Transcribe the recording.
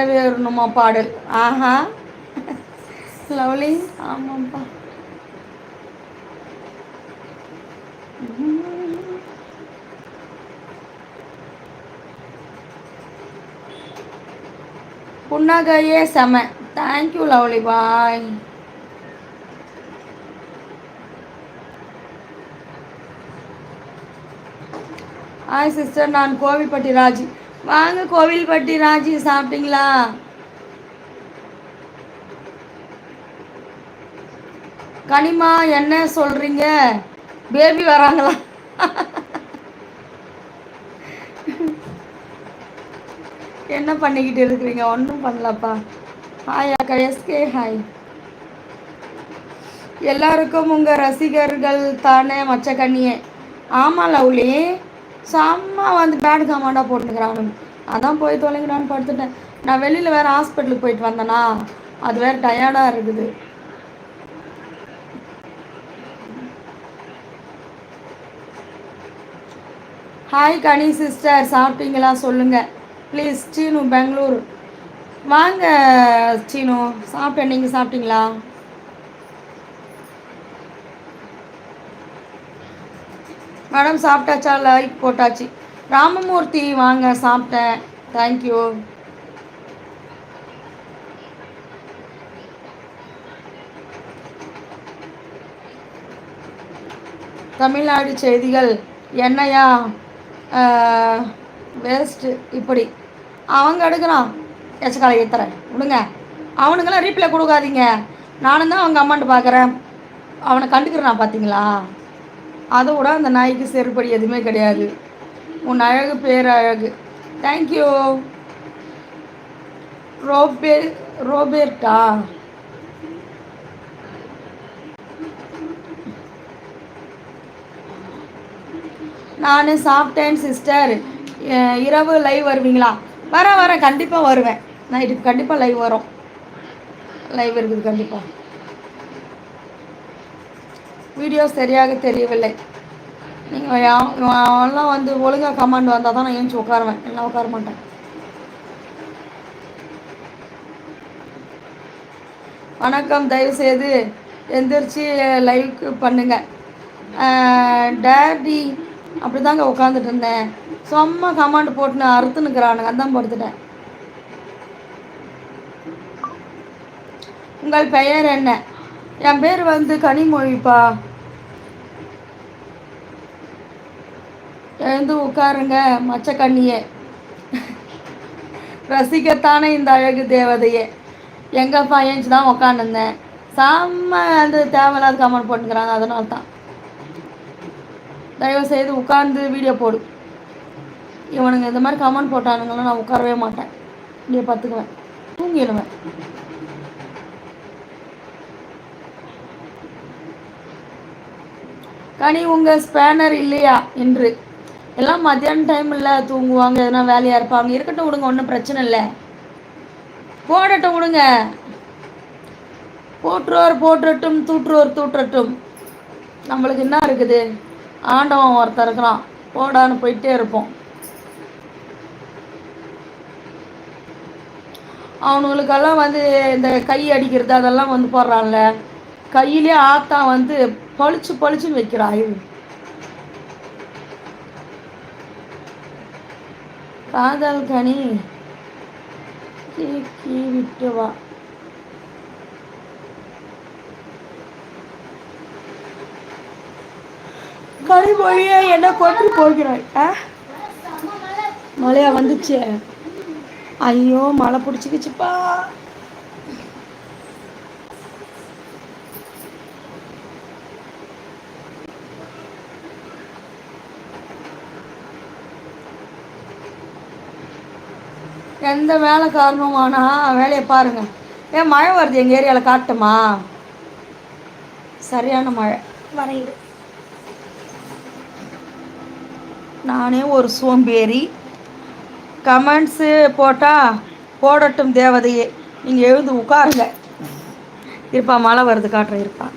வேறணுமா பாடல். ஆஹா, லவ்லி. ஆமாப்பா. புன்னகையே செம. தேங்க்யூ லவ்லி பாய். ஹாய் சிஸ்டர், நான் கோவில்பட்டி ராஜி. வாங்க கோவில்பட்டி ராஜி, சாப்பிட்டீங்களா? கனிமா என்ன சொல்றீங்க? பேபி வராங்களா? என்ன பண்ணிக்கிட்டு இருக்கிறீங்க? ஒன்றும் பண்ணலப்பா. ஹாய் அக்கா எஸ்கே ஹாய். எல்லாருக்கும் உங்கள் ரசிகர்கள் தானே மச்சக்கண்ணியே. ஆமாம் லவ்லி, செம்ம வந்து பேட் கமாண்டாக போட்டுக்கிறானு. அதான் போய் தொலைங்கடான்னு படுத்துட்டேன். நான் வெளியில் வேறு ஹாஸ்பிட்டலுக்கு போயிட்டு வந்தேனா, அது வேறு டயர்டாக இருக்குது. ஹாய் கனி சிஸ்டர், சாப்பிட்டீங்களா சொல்லுங்கள் ப்ளீஸ். சீனு பெங்களூர். வாங்க சீனு, சாப்பிட்டேன். நீங்கள் சாப்பிட்டீங்களா? மேடம் சாப்பிட்டாச்சா? லைக் போட்டாச்சு. ராமமூர்த்தி வாங்க, சாப்பிட்டேன். தேங்க்யூ. தமிழ்நாடு செய்திகள் என்னையா வேஸ்ட்டு இப்படி அவங்க எடுக்கிறான். எச்சக்காலை ஏற்றுறேன் விடுங்க. அவனுங்களாம் ரீப்ளை கொடுக்காதீங்க. நானும் தான் அவங்க அம்மாண்ட்டு பார்க்குறேன். அவனை கண்டுக்கிறேன் பார்த்தீங்களா? அதை விட அந்த நாய்க்கு செருப்படி எதுவுமே கிடையாது. உன் அழகு பேர் அழகு. தேங்க்யூ. ரோபேர்ட்டா? நான் சாப்பிட்டேன் சிஸ்டர். இரவு லைவ் வருவீங்களா? வரேன் கண்டிப்பாக வருவேன். நைட்டுக்கு கண்டிப்பாக லைவ் வரும். லைவ் இருக்குது கண்டிப்பாக. வீடியோ சரியாக தெரியவில்லை. நீங்கள் எல்லாம் வந்து ஒழுங்காக கமாண்ட் வந்தால் தான் நான் ஏஞ்சி உட்காருவேன், எல்லாம் உட்கார மாட்டேன். வணக்கம், தயவுசெய்து எந்திரிச்சு லைவுக்கு பண்ணுங்கள். டேடி அப்படி தாங்க உட்காந்துட்டு இருந்தேன். சும்மா கமாண்ட் போட்டுன்னு அறுத்துனுக்குறானுங்க, அதான் படுத்துட்டேன். உங்கள் பெயர் என்ன? என் பேர் வந்து கனிமொழிப்பா. எழுந்து உட்காருங்க மச்சக்கண்ணியே. ரசிக்கத்தானே இந்த அழகு தேவதையே. எங்கப்பா ஏஞ்சி தான் உக்காந்துருந்தேன். செம்ம வந்து தேவையில்லாத கமெண்ட் போட்டுக்கிறாங்க, அதனால தான். தயவுசெய்து உட்காந்து வீடியோ போடு. இவனுங்க இந்த மாதிரி கமெண்ட் போட்டானுங்கன்னா நான் உட்காரவே மாட்டேன், இங்கே பார்த்துக்குவேன், தூங்கிடுவேன். கனி உங்கள் ஸ்பேனர் இல்லையா என்று? எல்லாம் மத்தியான டைமில் தூங்குவாங்க, எதனா வேலையாக இருப்பாங்க. இருக்கட்டும் விடுங்க, ஒன்றும் பிரச்சனை இல்லை. போடட்டும் விடுங்க. போற்றுவோர் போற்றட்டும், தூற்றுவோர் தூற்றட்டும். நம்மளுக்கு என்ன இருக்குது? ஆண்டவன் ஒருத்தர் இருக்கிறான், போடான்னு போயிட்டே இருப்போம். அவனுங்களுக்கெல்லாம் வந்து இந்த கை அடிக்கிறது அதெல்லாம் வந்து போடுறான்ல, கையிலே ஆத்தா வந்து பளிச்சு பளிச்சுன்னு வைக்கிறாள். காதல் கனி விட்டு வா. கனிமொழியே என்ன கொண்டு போகிறாய்? மழையா வந்துச்சு? ஐயோ மழை பிடிச்சிக்கிச்சுப்பா. எந்த வேலை காரணமானா வேலையை பாருங்க. ஏன் மழை வருது எங்கள் ஏரியாவில், காட்டுமா? சரியான மழை வரையுது. நானே ஒரு சோம்பேறி. கமெண்ட்ஸு போட்டால் போடட்டும் தேவதையே, நீங்கள் எழுந்து உட்காருங்க. இருப்பா, மழை வருது காட்டுறேன், இருப்பா.